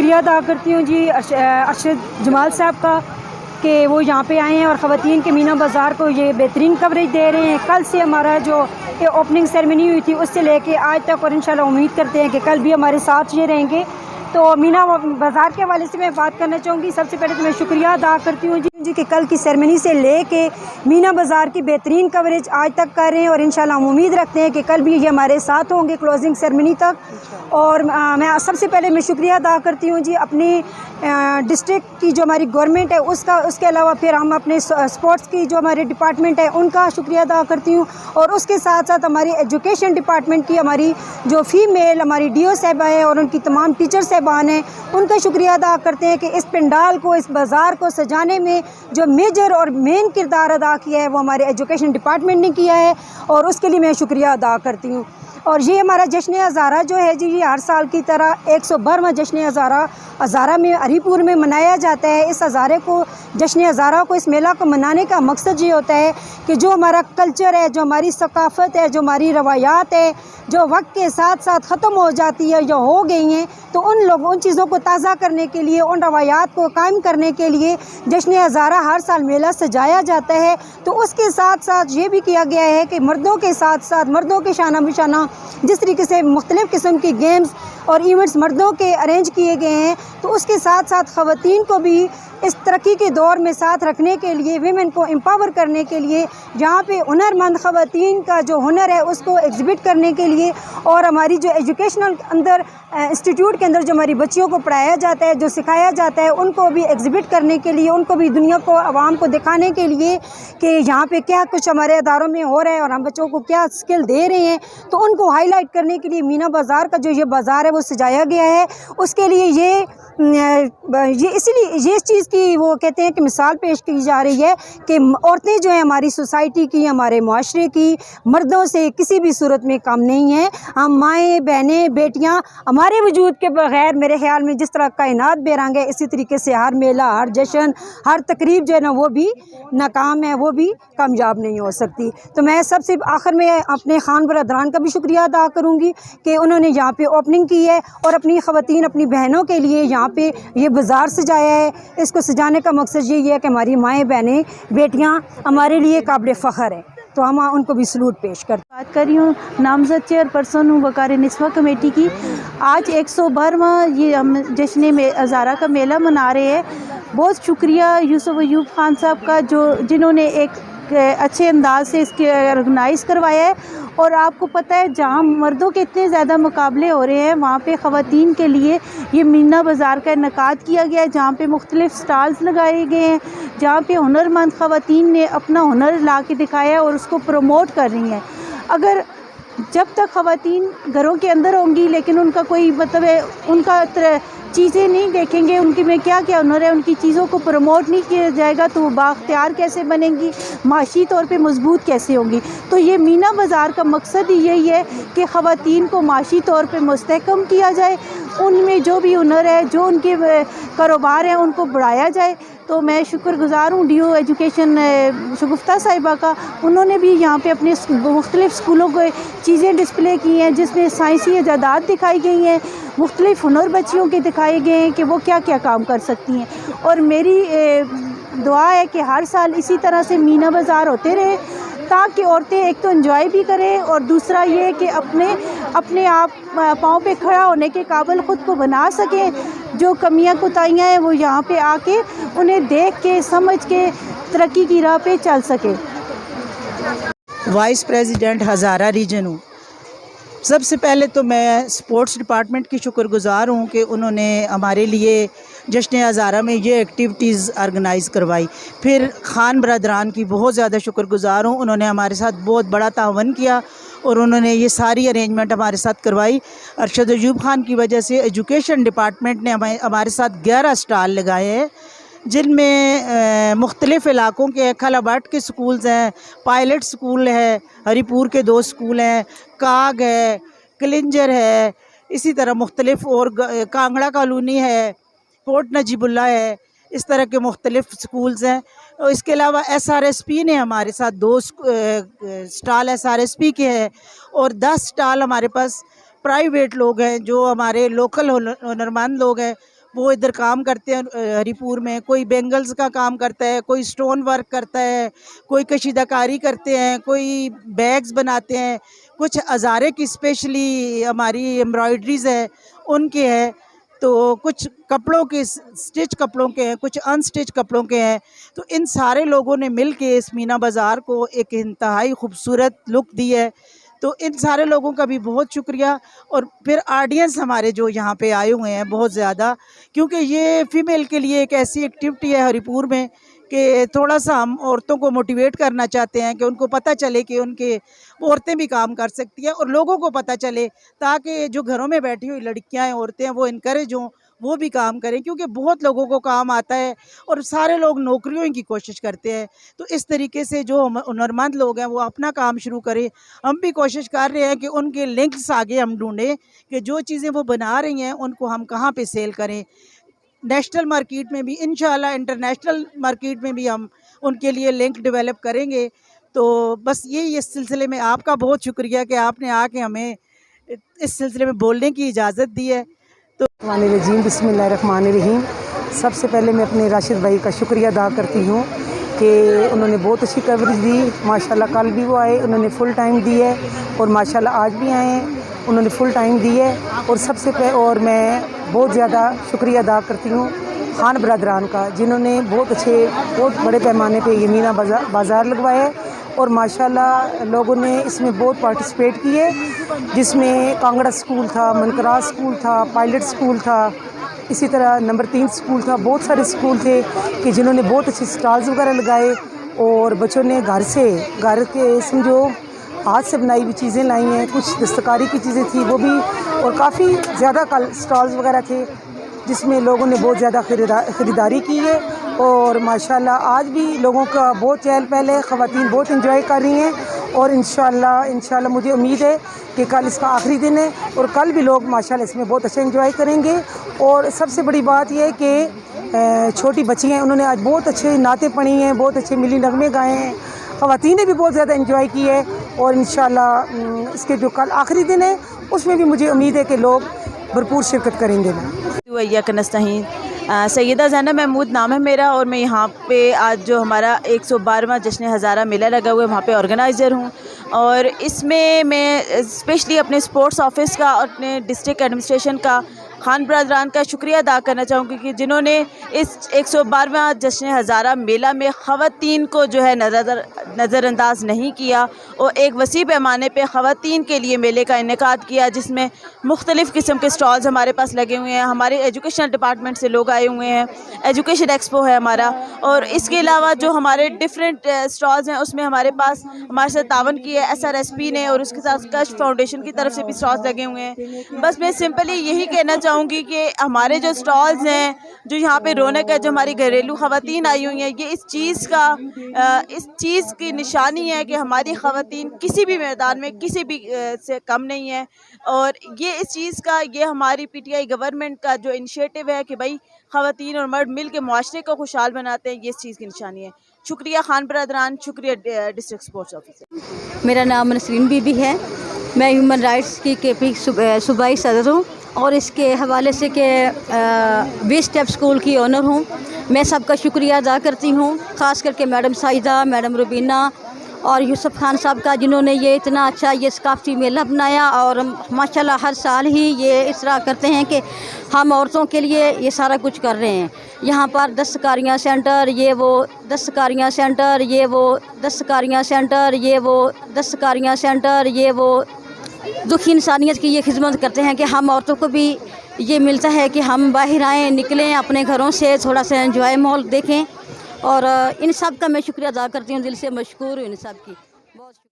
شکریہ ادا کرتی ہوں جی ارشد جمال صاحب کا کہ وہ یہاں پہ آئے ہیں اور خواتین کے مینا بازار کو یہ بہترین کوریج دے رہے ہیں. کل سے ہمارا جو اوپننگ سیرمنی ہوئی تھی اس سے لے کے آج تک، اور انشاءاللہ امید کرتے ہیں کہ کل بھی ہمارے ساتھ یہ رہیں گے. تو مینا بازار کے حوالے سے میں بات کرنا چاہوں گی. سب سے پہلے تو میں شکریہ ادا کرتی ہوں جی کہ کل کی سیرمنی سے لے کے مینا بازار کی بہترین کوریج آج تک کر رہے ہیں، اور انشاءاللہ ہم امید رکھتے ہیں کہ کل بھی یہ ہمارے ساتھ ہوں گے کلوزنگ سیرمنی تک. اور میں سب سے پہلے میں شکریہ ادا کرتی ہوں جی اپنی ڈسٹرکٹ کی جو ہماری گورنمنٹ ہے اس کے علاوہ پھر ہم اپنے اسپورٹس کی جو ہمارے ڈپارٹمنٹ ہے ان کا شکریہ ادا کرتی ہوں، اور اس کے ساتھ ساتھ ہماری ایجوکیشن ڈپارٹمنٹ کی ہماری جو فیمیل ہماری ڈی او صاحبہ ہیں اور ان کی تمام ٹیچر صاحبان ہیں ان کا شکریہ ادا کرتے ہیں کہ اس پنڈال کو، اس بازار کو سجانے میں جو میجر اور مین کردار ادا کیا ہے وہ ہمارے ایجوکیشن ڈپارٹمنٹ نے کیا ہے، اور اس کے لیے میں شکریہ ادا کرتی ہوں. اور یہ ہمارا جشن ہزارہ جو ہے جی، یہ ہر سال کی طرح 112واں جشن ہزارہ میں ہری پور میں منایا جاتا ہے. اس ہزارے کو، جشن ہزارہ کو، اس میلہ کو منانے کا مقصد یہ ہوتا ہے کہ جو ہمارا کلچر ہے، جو ہماری ثقافت ہے، جو ہماری روایات ہے، جو وقت کے ساتھ ساتھ ختم ہو جاتی ہے یا ہو گئی ہیں، تو ان چیزوں کو تازہ کرنے کے لیے، ان روایات کو قائم کرنے کے لیے جشن ہزارہ ہر سال میلہ سجایا جاتا ہے. تو اس کے ساتھ ساتھ یہ بھی کیا گیا ہے کہ مردوں کے ساتھ ساتھ مردوں کے شانہ بشانہ جس طریقے سے مختلف قسم کی گیمز اور ایونٹس مردوں کے ارینج کیے گئے ہیں، تو اس کے ساتھ ساتھ خواتین کو بھی اس ترقی کے دور میں ساتھ رکھنے کے لیے، ویمن کو امپاور کرنے کے لیے، جہاں پہ ہنر مند خواتین کا جو ہنر ہے اس کو ایگزبٹ کرنے کے لیے، اور ہماری جو ایجوکیشنل اندر انسٹیٹیوٹ کے اندر جو ہماری بچیوں کو پڑھایا جاتا ہے، جو سکھایا جاتا ہے، ان کو بھی ایگزبٹ کرنے کے لیے، ان کو بھی دنیا کو، عوام کو دکھانے کے لیے کہ یہاں پہ کیا کچھ ہمارے اداروں میں ہو رہا ہے اور ہم بچوں کو کیا اسکل دے رہے ہیں، تو ان کو ہائی لائٹ کرنے کے لیے مینا بازار کا جو یہ بازار ہے وہ سجایا گیا ہے. اس کے لیے یہ اسی لیے یہ اس چیز کی وہ کہتے ہیں کہ مثال پیش کی جا رہی ہے کہ عورتیں جو ہیں ہماری سوسائٹی کی، ہمارے معاشرے کی مردوں سے کسی بھی صورت میں کم نہیں ہیں. ہم مائیں، بہنیں، بیٹیاں، ہمارے وجود کے بغیر میرے خیال میں جس طرح کائنات بے رنگ ہے، اسی طریقے سے ہر میلہ، ہر جشن، ہر تقریب جو ہے نا وہ بھی ناکام ہے، وہ بھی کامیاب نہیں ہو سکتی. تو میں سب سے آخر میں اپنے خان برادران کا بھی شکریہ ادا کروں گی کہ انہوں نے یہاں پہ اوپننگ کی ہے اور اپنی خواتین، اپنی بہنوں کے لیے یہاں پہ یہ بازار سجایا ہے. اس کو سجانے کا مقصد یہی ہے کہ ہماری مائیں، بہنیں، بیٹیاں ہمارے لیے قابل فخر ہیں، تو ہم ان کو بھی سلوٹ پیش کرتے ہیں. بات کر رہی ہوں، نامزد چیئر پرسن ہوں وقار نسواں کمیٹی کی. آج 112واں یہ ہم جشن ہزارہ کا میلہ منا رہے ہیں. بہت شکریہ یوسف ایوب خان صاحب کا جنہوں نے ایک اچھے انداز سے اس کے آرگنائز کروایا ہے. اور آپ کو پتہ ہے جہاں مردوں کے اتنے زیادہ مقابلے ہو رہے ہیں وہاں پہ خواتین کے لیے یہ مینا بازار کا انعقاد کیا گیا ہے، جہاں پہ مختلف سٹالز لگائے گئے ہیں، جہاں پہ ہنر مند خواتین نے اپنا ہنر لا کے دکھایا ہے اور اس کو پروموٹ کر رہی ہیں. اگر جب تک خواتین گھروں کے اندر ہوں گی لیکن ان کا کوئی مطلب ہے، ان کا چیزیں نہیں دیکھیں گے، ان کی میں کیا کیا ہنر ہے، ان کی چیزوں کو پروموٹ نہیں کیا جائے گا تو وہ بااختیار کیسے بنیں گی، معاشی طور پہ مضبوط کیسے ہوں گی. تو یہ مینا بازار کا مقصد ہی یہی ہے کہ خواتین کو معاشی طور پہ مستحکم کیا جائے، ان میں جو بھی ہنر ہے، جو ان کے کاروبار ہیں ان کو بڑھایا جائے. تو میں شکر گزار ہوں ڈی او ایجوکیشن شگفتہ صاحبہ کا. انہوں نے بھی یہاں پہ اپنے مختلف اسکولوں کو چیزیں ڈسپلے کی ہیں جس میں سائنسی ایجادات دکھائی گئی ہیں، مختلف ہنر بچیوں کے دکھائے گئے ہیں کہ وہ کیا کیا کام کر سکتی ہیں. اور میری دعا ہے کہ ہر سال اسی طرح سے مینا بازار ہوتے رہے تاکہ عورتیں ایک تو انجوائے بھی کریں اور دوسرا یہ کہ اپنے آپ پاؤں پہ کھڑا ہونے کے قابل خود کو بنا سکیں. جو کمیاں کوتاہیاں ہیں وہ یہاں پہ آ کے انہیں دیکھ کے سمجھ کے ترقی کی راہ پہ چل سکے. وائس پریزیڈنٹ ہزارہ ریجن ہوں. سب سے پہلے تو میں سپورٹس ڈپارٹمنٹ کی شکر گزار ہوں کہ انہوں نے ہمارے لیے جشن ہزارہ میں یہ ایکٹیویٹیز آرگنائز کروائی. پھر خان برادران کی بہت زیادہ شکر گزار ہوں، انہوں نے ہمارے ساتھ بہت بڑا تعاون کیا اور انہوں نے یہ ساری ارینجمنٹ ہمارے ساتھ کروائی. ارشد ایوب خان کی وجہ سے ایجوکیشن ڈپارٹمنٹ نے ہمارے ساتھ 11 اسٹال لگائے ہیں جن میں مختلف علاقوں کے کھلابٹ کے سکولز ہیں، پائلٹ سکول ہے، ہری پور کے 2 سکول ہیں، کاگ ہے، کلنجر ہے، اسی طرح مختلف اور کانگڑا کالونی ہے، کوٹ نجیب اللہ ہے، اس طرح کے مختلف سکولز ہیں. اور اس کے علاوہ ایس آر ایس پی نے ہمارے ساتھ 2 stall S R S P کے ہیں اور 10 اسٹال ہمارے پاس پرائیویٹ لوگ ہیں جو ہمارے لوکل ہنرمند لوگ ہیں وہ ادھر کام کرتے ہیں ہری پور میں، کوئی بینگلز کا کام کرتا ہے، کوئی سٹون ورک کرتا ہے، کوئی کشیدہ کاری کرتے ہیں، کوئی بیگز بناتے ہیں، کچھ ہزارے کی اسپیشلی ہماری ایمبرائڈریز ہے ان کے ہے، تو کچھ کپڑوں کے سٹچ کپڑوں کے ہیں، کچھ ان سٹچ کپڑوں کے ہیں. تو ان سارے لوگوں نے مل کے اس مینا بازار کو ایک انتہائی خوبصورت لک دی ہے. تو ان سارے لوگوں کا بھی بہت شکریہ. اور پھر آڈینس ہمارے جو یہاں پہ آئے ہوئے ہیں بہت زیادہ، کیونکہ یہ فیمیل کے لیے ایک ایسی ایکٹیویٹی ہے ہری پور میں کہ تھوڑا سا ہم عورتوں کو موٹیویٹ کرنا چاہتے ہیں کہ ان کو پتہ چلے کہ ان کے عورتیں بھی کام کر سکتی ہیں، اور لوگوں کو پتہ چلے تاکہ جو گھروں میں بیٹھی ہوئی لڑکیاں ہیں، عورتیں ہیں، وہ انکریج ہوں، وہ بھی کام کریں، کیونکہ بہت لوگوں کو کام آتا ہے اور سارے لوگ نوکریوں کی کوشش کرتے ہیں. تو اس طریقے سے جو ہنرمند لوگ ہیں وہ اپنا کام شروع کریں. ہم بھی کوشش کر رہے ہیں کہ ان کے لنکس آگے ہم ڈھونڈیں کہ جو چیزیں وہ بنا رہی ہیں ان کو ہم کہاں پہ سیل کریں. نیشنل مارکیٹ میں بھی انشاءاللہ، انٹرنیشنل مارکیٹ میں بھی ہم ان کے لیے لنک ڈیولپ کریں گے. تو بس یہی اس سلسلے میں آپ کا بہت شکریہ کہ آپ نے آ کے ہمیں اس سلسلے میں بولنے کی اجازت دی ہے. الرحمن الرحیم، بسم اللہ الرحمن الرحیم. سب سے پہلے میں اپنے راشد بھائی کا شکریہ ادا کرتی ہوں کہ انہوں نے بہت اچھی کوریج دی. ماشاءاللہ کل بھی وہ آئے، انہوں نے فل ٹائم دی ہے، اور ماشاءاللہ آج بھی آئے ہیں، انہوں نے فل ٹائم دی ہے. اور میں بہت زیادہ شکریہ ادا کرتی ہوں خان برادران کا، جنہوں نے بہت بڑے پیمانے پہ یہ مینا بازار لگوایا ہے. اور ماشاءاللہ لوگوں نے اس میں بہت پارٹیسپیٹ کیے، جس میں کانگڑا سکول تھا، منکراس سکول تھا، پائلٹ سکول تھا، اسی طرح نمبر 3 سکول تھا. بہت سارے سکول تھے کہ جنہوں نے بہت اچھے سٹالز وغیرہ لگائے، اور بچوں نے گھر کے سمجھو ہاتھ سے بنائی ہوئی چیزیں لائی ہیں. کچھ دستکاری کی چیزیں تھیں وہ بھی، اور کافی زیادہ سٹالز وغیرہ تھے جس میں لوگوں نے بہت زیادہ خریداری کی ہے. اور ماشاءاللہ آج بھی لوگوں کا بہت چہل پہل ہے، خواتین بہت انجوائے کر رہی ہیں. اور انشاءاللہ مجھے امید ہے کہ کل اس کا آخری دن ہے، اور کل بھی لوگ ماشاءاللہ اس میں بہت اچھا انجوائے کریں گے. اور سب سے بڑی بات یہ ہے کہ چھوٹی بچی ہیں، انہوں نے آج بہت اچھے نعتیں پڑھی ہیں، بہت اچھے ملی نغمے گائے ہیں. خواتین نے بھی بہت زیادہ انجوائے کی ہے. اور انشاءاللہ اس کے جو کل آخری دن ہے اس میں بھی مجھے امید ہے کہ لوگ بھرپور شرکت کریں گے. ایاک نستعین. سیدہ زینب محمود نام ہے میرا، اور میں یہاں پہ آج جو ہمارا 112واں جشن ہزارہ میلہ لگا ہوا ہے وہاں پہ آرگنائزر ہوں. اور اس میں اسپیشلی اپنے اسپورٹس آفس کا اور اپنے ڈسٹرکٹ ایڈمنسٹریشن کا، خان برادران کا شکریہ ادا کرنا چاہوں گی کہ جنہوں نے اس 112واں جشن ہزارہ میلہ میں خواتین کو جو ہے نظر انداز نہیں کیا، اور ایک وسیع پیمانے پہ خواتین کے لیے میلے کا انعقاد کیا، جس میں مختلف قسم کے سٹالز ہمارے پاس لگے ہوئے ہیں. ہمارے ایجوکیشنل ڈپارٹمنٹ سے لوگ آئے ہوئے ہیں، ایجوکیشن ایکسپو ہے ہمارا. اور اس کے علاوہ جو ہمارے ڈفرینٹ سٹالز ہیں اس میں ہمارے ساتھ تعاون کیا ہے SRSP نے، اور اس کے ساتھ کشف فاؤنڈیشن کی طرف سے بھی سٹالز لگے ہوئے ہیں. بس میں سمپلی یہی کہنا چاہوں گی کہ ہمارے جو سٹالز ہیں، جو یہاں پہ رونق ہے، جو ہماری گھریلو خواتین آئی ہوئی ہیں، یہ اس چیز کی نشانی ہے کہ ہماری خواتین کسی بھی میدان میں کسی بھی سے کم نہیں ہے. اور یہ اس چیز کا، یہ ہماری PTI گورنمنٹ کا جو انیشیٹو ہے کہ بھائی خواتین اور مرد مل کے معاشرے کو خوشحال بناتے ہیں، یہ اس چیز کی نشانی ہے. شکریہ خان برادران، شکریہ ڈسٹرکٹ اسپورٹس آفیسر. میرا نام نسرین بی بی ہے، میں ہیومن رائٹس کی KP صوبائی صدر ہوں، اور اس کے حوالے سے کہ 20 اسٹیپ اسکول کی آنر ہوں. میں سب کا شکریہ ادا کرتی ہوں، خاص کر کے میڈم سائدہ، میڈم روبینہ اور یوسف خان صاحب کا، جنہوں نے یہ اتنا اچھا یہ ثقافتی میلہ بنایا. اور ماشاءاللہ ہر سال ہی یہ اس طرح کرتے ہیں کہ ہم عورتوں کے لیے یہ سارا کچھ کر رہے ہیں. یہاں پر دستکاریاں سینٹر، یہ وہ دستکاریاں سینٹر، یہ وہ دستکاریاں سینٹر، یہ وہ دستکاریاں سینٹر، یہ وہ دکھی انسانیت کی یہ خدمت کرتے ہیں کہ ہم عورتوں کو بھی یہ ملتا ہے کہ ہم باہر آئیں، نکلیں اپنے گھروں سے، تھوڑا سا انجوائے ماحول دیکھیں. اور ان سب کا میں شکریہ ادا کرتی ہوں، دل سے مشکور ہوں ان سب کی.